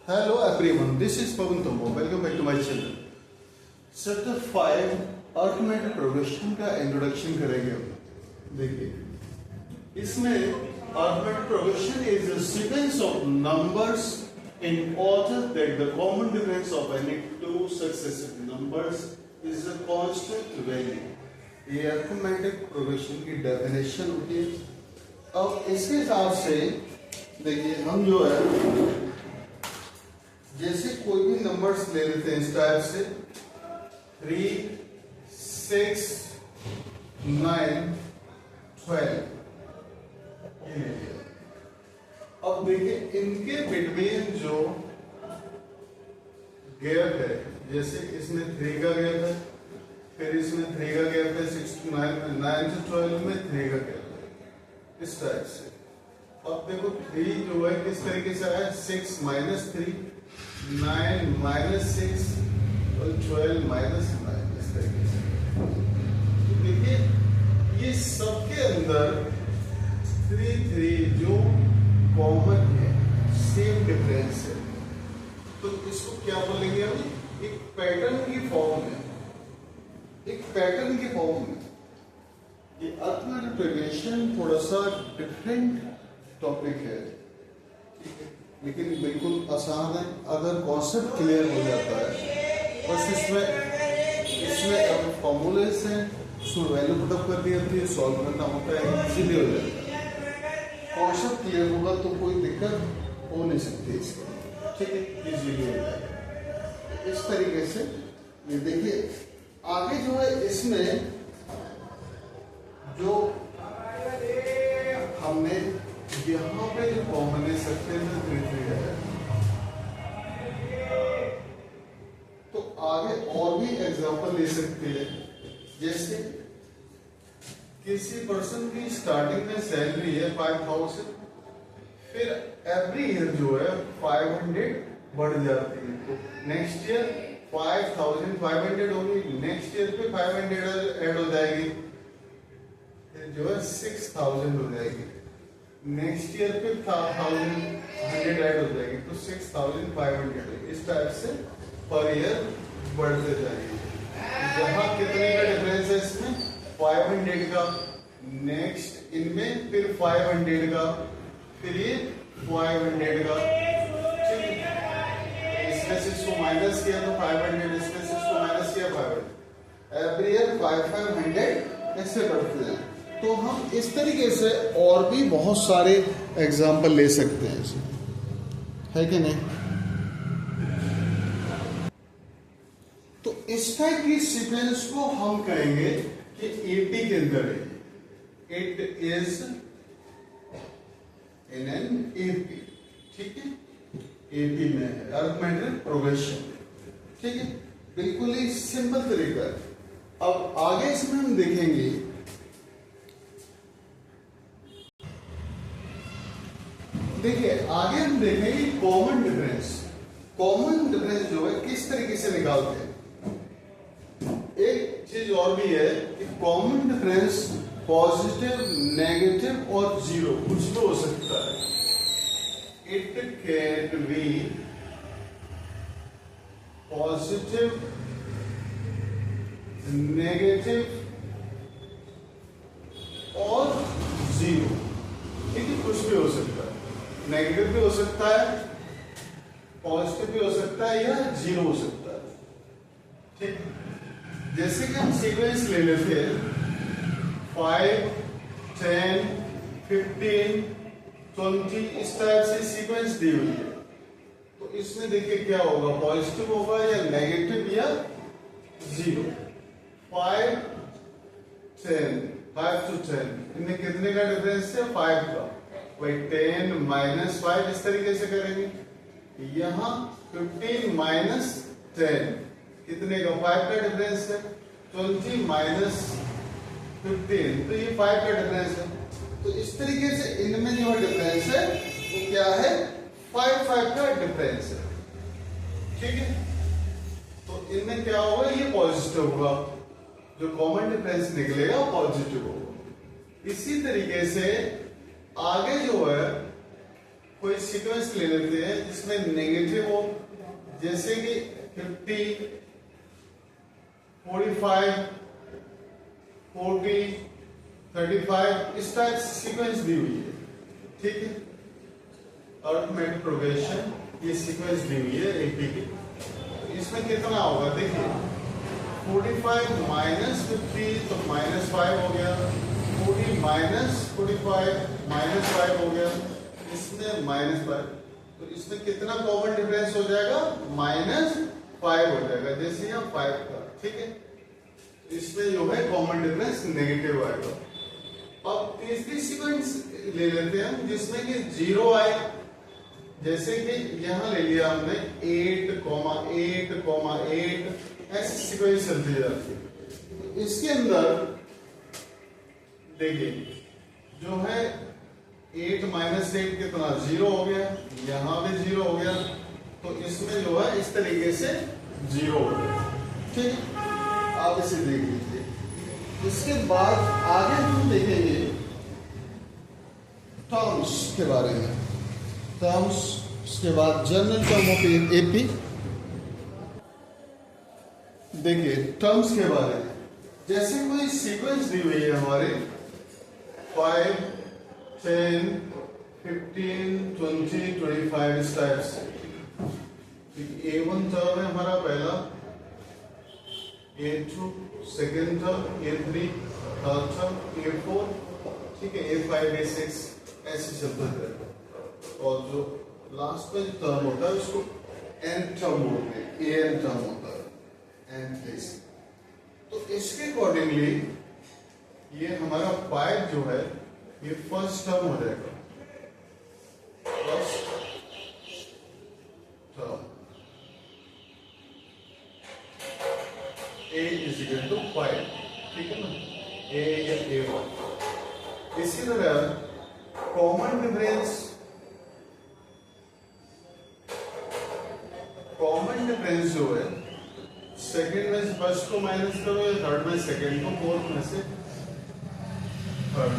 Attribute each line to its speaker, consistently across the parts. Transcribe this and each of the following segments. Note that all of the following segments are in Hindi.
Speaker 1: Hello everyone, this is Pawan Tombo. Welcome back to my channel. Chapter 5 arithmetic progression का इंट्रोडक्शन करेंगे हम. देखिए इसमें arithmetic progression is a sequence of numbers in order that the common difference of any two successive numbers is a constant value. ये arithmetic progression की definition होती है. अब इसके हिसाब से देखिए हम जो है जैसे कोई भी नंबर्स ले लेते हैं इस टाइप से 3, 6, 9, 12 ये ले लिया. अब देखिए इनके बिटवीन जो गैप है, जैसे इसमें 3 का गैप है, फिर इसमें 3 का गैप है, 6 to 9 में, 9 to 12 में 3 का गैप है, इस टाइप से. अब देखो 3 जो है किस तरीके से आया, 6 minus 3, 9 minus 6 और 12 minus 9 इस तरीके से. तो देखिए ये सबके अंदर 3 जो कॉमन है, सेम डिफरेंस है, तो इसको क्या बोलेंगे हम, एक पैटर्न की फॉर्म में, एक पैटर्न की फॉर्म में. ये अर्थमेटिक प्रोग्रेशन थोड़ा सा डिफरेंट टॉपिक है, लेकिन बिल्कुल आसान है अगर कॉन्सेप्ट क्लियर हो जाता है. बस इसमें अब फॉर्मूलेस हैं, उसमें वैल्यू पुटअप करनी होती है, सॉल्व करना होता है, इजीली हो जाता है. कॉन्सेप्ट क्लियर होगा तो कोई दिक्कत हो नहीं सकती इसकी, ठीक है, इजीली हो जाएगा. इस तरीके से ये देखिए आगे जो है इसमें जो हमने यहाँ पे जो कॉमन है सकते हैं 3 है, तो आगे और भी एग्जांपल ले सकते हैं. जैसे किसी पर्सन की स्टार्टिंग में सैलरी है 5000, फिर एवरी ईयर जो है 500 बढ़ जाती है, तो नेक्स्ट ईयर 5500 होगी, नेक्स्ट ईयर पे 500 ऐड हो जाएगी, फिर जो है 6000 हो जाएगी, नेक्स्ट ईयर पे 1100 ऐड हो जाएगी, तो 6500. इस टाइप से पर ईयर बढ़ते जाएगी. यहाँ कितने का डिफरेंस है इसमें, 500 का, नेक्स्ट इनमें फिर 500 का, फिर ये 500 का, ठीक है. इसमें से इसको माइनस किया तो 500, इसमें से इसको माइनस किया 500, एवरी ईयर 500 ऐसे बढ़ते हैं. तो हम इस तरीके से और भी बहुत सारे एग्जाम्पल ले सकते हैं इसे, है कि नहीं. तो इस टाइप की सीक्वेंस को हम कहेंगे कि 80 के अंदर है. It is in an AP, ठीक है, एपी में है अर्थमेटिक प्रोग्रेशन, ठीक है, बिल्कुल ही सिंपल तरीका. अब आगे इसमें हम देखेंगे आगे हम देखेंगे कॉमन डिफरेंस. कॉमन डिफरेंस जो है किस तरीके से निकालते हैं. एक चीज और भी है कि कॉमन डिफरेंस पॉजिटिव, नेगेटिव और जीरो कुछ भी हो सकता है. It can be positive, negative और जीरो, ठीक है, कुछ भी हो सकता है. नेगेटिव भी हो सकता है, पॉजिटिव भी हो सकता है, या जीरो हो सकता है, ठीक. जैसे कि हम सीक्वेंस ले लेते हैं 5, 10, 15, 20, इस टाइप से सीक्वेंस दी हुई है. तो इसमें देखिए क्या होगा, पॉजिटिव होगा या नेगेटिव या जीरो. 5 to 10 इनमें कितने का डिफरेंस है, 5 का, भाई 10 minus 5 इस तरीके से करेंगे. यहाँ 15 minus 10 कितने का, 5 का डिफरेंस है. 20 minus 15 तो ये 5 का डिफरेंस है. तो इस तरीके से इनमें जो डिफरेंस है वो क्या है, 5 का डिफरेंस है, ठीक है. तो इनमें क्या होगा, ये पॉजिटिव होगा, जो कॉमन डिफरेंस निकलेगा पॉजिटिव होगा. इसी तरीके से आगे जो है कोई सीक्वेंस ले लेते हैं जिसमें नेगेटिव हो, जैसे कि 50, 45, 40, 35, इस टाइप सीक्वेंस दी हुई है, ठीक है। अर्थमेटिक प्रोग्रेशन ये सीक्वेंस दी हुई है एपी की। तो इसमें कितना होगा देखिए, 45 माइनस 50 तो -5 हो गया, 40 माइनस 45 -5 हो गया, इसमें -5, तो इसमें कितना कॉमन डिफरेंस हो जाएगा, -5 हो जाएगा, जैसे यहाँ 5 था, ठीक है। इसमें जो है कॉमन डिफरेंस नेगेटिव आएगा। अब तीसरी सीक्वेंस ले लेते हैं हम जिसमें कि 0 आए, जैसे कि यहां ले लिया हमने 8,8,8, ऐसी सीक्वेंस चलती जाती है। इसके अंदर देखिए जो है 8 माइनस 8 कितना 0 हो गया, यहां भी 0 हो गया, तो इसमें जो है इस तरीके से 0 हो गया, ठीक। आप इसे देख लीजिए। इसके बाद आगे हम देखेंगे टर्म्स के बारे में। टर्म्स के बाद जनरल टर्म ऑफ एपी। देखिए टर्म्स के बारे में, जैसे कोई सीक्वेंस दी हुई है हमारे 5, 10, 15, 20, 25 इस टाइप से। A1 टर्म है हमारा पहला, A2 second term, A3 third term, A4, ठीक है, A5, A6 ऐसे चलता है। और जो लास्ट में टर्म होता है उसको n टर्म बोलते हैं, an टर्म होता है n प्लेस। तो इसके अकॉर्डिंगली ये हमारा 5 जो है ये फर्स्ट टर्म हो जाएगा, first term a is equal to 5, ठीक है ना, a या a1। इसी तरह कॉमन डिफरेंस जो है सेकंड में फर्स्ट को माइनस करो या थर्ड में सेकंड को, फोर्थ में से थर्ड,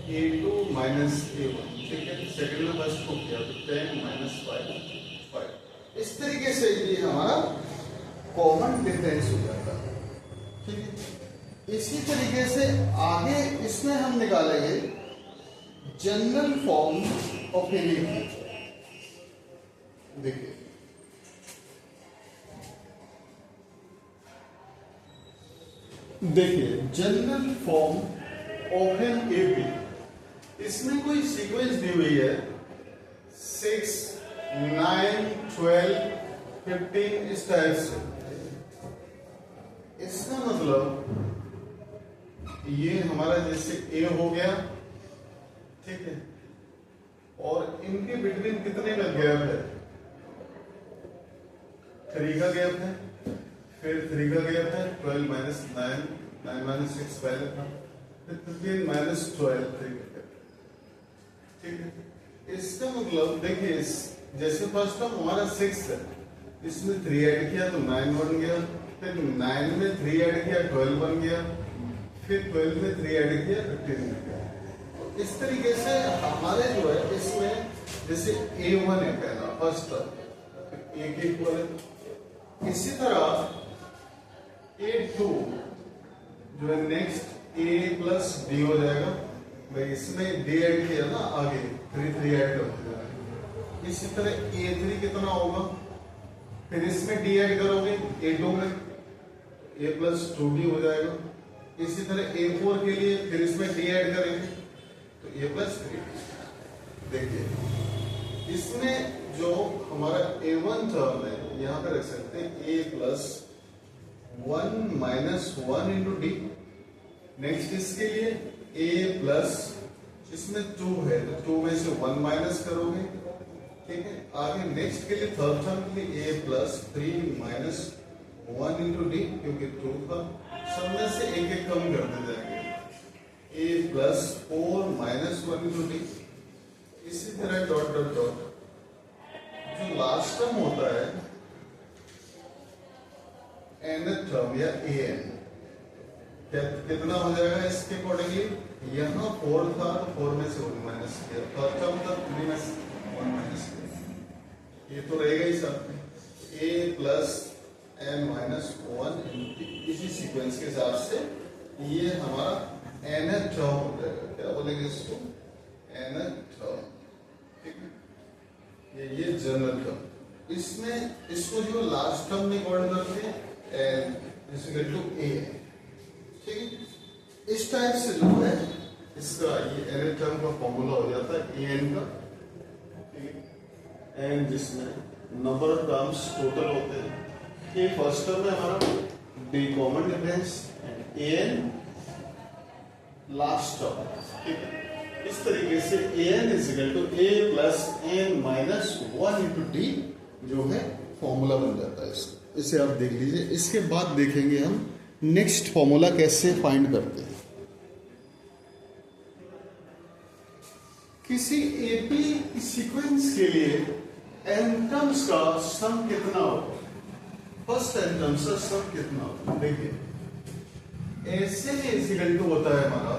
Speaker 1: A2 माइनस A1, ठीक है। सेकंड में फर्स्ट को किया तो 10 माइनस 5, इस तरीके से ये हमारा कॉमन डिफरेंस हो जाता है, ठीक है। इसी तरीके से आगे इसमें हम निकालेंगे जनरल फॉर्म ऑफ एनी। देखिए general form of an AP, इसमें कोई सीक्वेंस दी हुई है 6, 9, 12, 15 इस टाइप से। इसका मतलब ये हमारा जैसे ए हो गया, ठीक है, और इनके बिटवीन कितने का गैप है, 3 का गैप है, फिर 3 का गैप है, 12 माइनस 9, 9 माइनस 6 पहले था, फिर 15 माइनस 12 3 का गैप, ठीक है। इसका मतलब देखिए जैसे फर्स्ट टर्म हमारा 6 है, इसमें 3 ऐड किया तो 9 बन गया, फिर 9 में 3 ऐड किया 12 बन गया, फिर 12 में 3 ऐड किया 15 बन गया। तो इस तरीके से हमारे जो है इसमें जैसे A1 है पहला फर्स्ट टर्म, A के इक्वल है। इसी तरह A2 जो है नेक्स्ट A प्लस D हो जाएगा, भाई इसमें D ऐड किया ना आगे 3 ऐड कर दिया। इसी तरह A3 कितना होगा, फिर इसमें D ऐड करोगे A2 में, A प्लस 2D हो जाएगा। इसी तरह A4 के लिए फिर इसमें D ऐड करेंगे तो A प्लस 3D। देखिए इसमें जो हमारा A1 टर्म है यहाँ पे रख सकते हैं A plus 1 minus 1 into D. Next इसके लिए A प्लस, इसमें 2 है तो 2 में से 1 माइनस करोगे, ठीक है। आगे नेक्स्ट के लिए थर्ड टर्म के लिए A plus 3 minus 1 into D, क्योंकि 2 था, सब में से एक कम करते जाएंगे। A plus 4 minus 1 into D. इसी तरह डॉट डॉट डॉट जो लास्ट टर्म होता है nth टर्म या an, कितना हो जाएगा इसके अकॉर्डिंगली, यहाँ 4 था तो 4 में से 1 माइनस किया, थर्ड टर्म था 3 में से ये तो रहेगा ही साथ में, a प्लस n माइनस 1 इसी सीक्वेंस के हिसाब से ये हमारा nth टर्म हो जाएगा। क्या बोलेंगे इसको? nth टर्म, ठीक है। ये जनरल टर्म, इसमें इसको जो लास्ट टर्म में वर्ड करते हैं n इक्वल टू a, ठीक है। इस टाइप से जो है इसका ये nth टर्म का फॉर्मूला हो जाता है an का, ठीक है। n जिसमें नंबर ऑफ टर्म्स टोटल होते हैं, ये फर्स्ट टर्म है हमारा D common difference and an last term, ठीक है। इस तरीके से an is equal to a plus n minus 1 into D जो है फॉर्मूला बन जाता है इसका। इसे आप देख लीजिए। इसके बाद देखेंगे हम नेक्स्ट फॉर्मूला कैसे फाइंड करते हैं। किसी एपी सीक्वेंस के लिए n टर्म्स का सम कितना होगा? फर्स्ट n टर्म्स का सम कितना होगा? देखिए ऐसे इज इक्वल टू होता है हमारा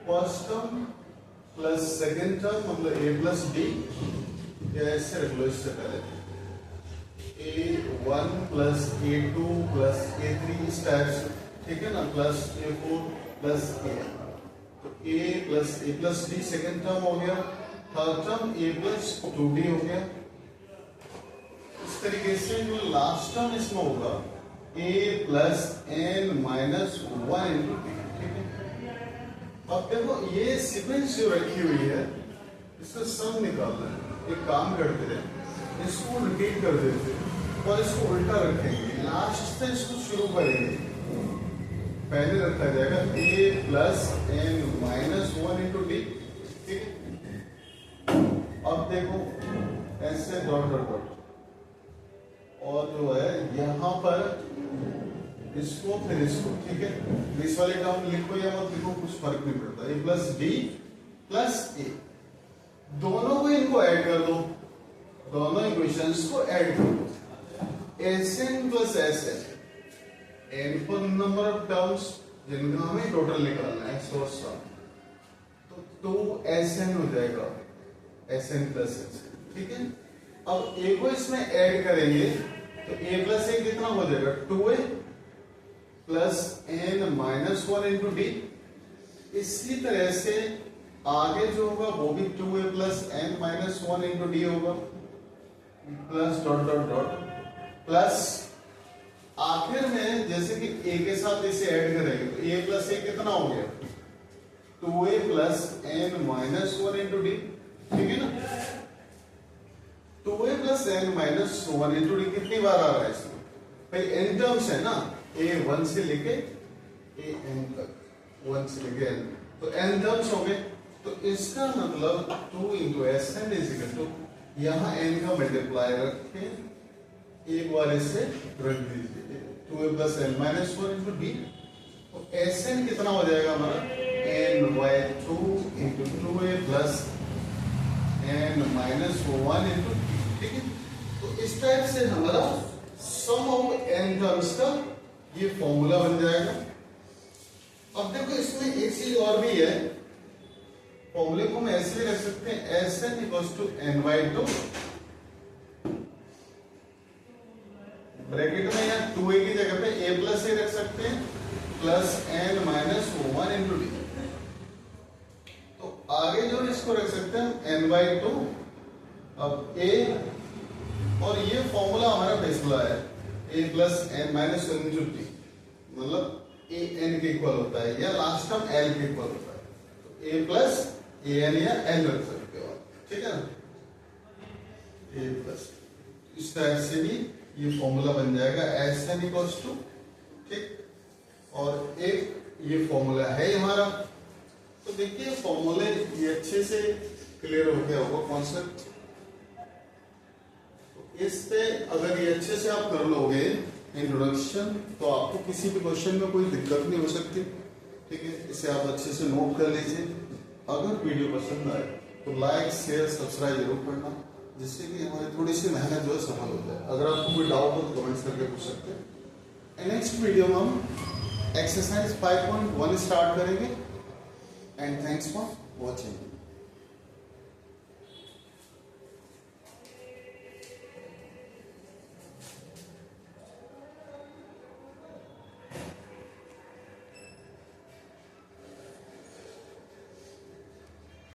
Speaker 1: first term plus second term, मतलब a प्लस डी, या ऐसे रख लो इससे पहले a1 plus a2 plus a3 इस टाइप से, ठीक है ना, प्लस a4 प्लस a, तो a plus D second term हो गया, third term a plus 2d हो गया। इस तरीके से जो लास्ट टर्म इसमें होगा a plus n minus 1 into D, ठीक है। अब देखो ये सीक्वेंस जो रखी हुई है इसका सम निकालना है। एक काम करते हैं, इसको रिपीट कर देते और इसको उल्टा रखेंगे, लास्ट से इसको शुरू करेंगे। पहले रखा जाएगा a plus n minus 1 into D, ठीक है। अब देखो ऐसे डॉट डॉट डॉट, और जो है यहां पर इसको फिर इसको, ठीक है। इस वाले टर्म लिखो या मत लिखो कुछ फर्क नहीं पड़ता। a प्लस डी प्लस ए, दोनों को इनको ऐड कर दो, दोनों इक्वेशंस को ऐड कर दो। Sn प्लस Sn, n पर नंबर ऑफ टर्म्स जिनका हमें टोटल निकालना है सोर्स का, तो 2Sn हो जाएगा, Sn प्लस Sn, ठीक है। अब a को इसमें ऐड करेंगे तो a प्लस a कितना हो जाएगा? 2a plus n minus 1 into D. इसी तरह से आगे जो होगा वो भी 2a plus n minus 1 into D होगा, plus dot dot dot, plus आखिर में जैसे कि a के साथ इसे ऐड करेंगे तो a प्लस a कितना हो गया? 2a plus n minus 1 into D, ठीक है ना। 2a plus n minus 1 into D कितनी बार आ रहा है इसमें? भाई n टर्म्स है ना, a1 से लेके an तक, 1 से लेके n, तो n टर्म्स हो गए। तो इसका मतलब 2 into Sn is equal to, यहां n का मल्टीप्लाई रखें, एक बार इसे रख दीजिए, 2a plus n minus 1 into D. तो Sn कितना हो जाएगा हमारा? n/2 into 2a plus n minus 1 into D, ठीक है। तो इस टाइप से हमारा सम ऑफ n टर्म्स का ये फॉर्मूला बन जाएगा। अब देखो इसमें एक चीज और भी है, फॉर्मूले को हम ऐसे भी रख सकते हैं, Sn equals to n/2, bracket में या 2a की जगह पे a प्लस a रख सकते हैं, plus n minus 1 into D. तो आगे जो इसको रख सकते हैं n/2, अब a, और ये फॉर्मूला हमारा फैसला है a plus n minus 1 into D, मतलब a n के इक्वल होता है या लास्ट टर्म l के इक्वल होता है। तो a प्लस a n या l रख सकते हो, ठीक है ना। a प्लस इस टाइप से भी ये फॉर्मूला बन जाएगा Sn इक्वल्स टू, ठीक। और एक ये फॉर्मूला है हमारा। तो देखिए फॉर्मूले ये अच्छे से क्लियर हो गया होगा कॉन्सेप्ट। तो इस पे अगर ये अच्छे से आप कर लोगे इंट्रोडक्शन, तो आपको किसी भी क्वेश्चन में कोई दिक्कत नहीं हो सकती, ठीक है। इसे आप अच्छे से नोट कर लीजिए। अगर वीडियो पसंद आए तो लाइक शेयर सब्सक्राइब जरूर करना, जिससे कि हमारी थोड़ी सी मेहनत जो है सफल हो जाए। अगर आपको कोई डाउट हो तो कमेंट्स करके पूछ सकते हैं। नेक्स्ट वीडियो में हम एक्सरसाइज 5.1 स्टार्ट करेंगे। And thanks for watching.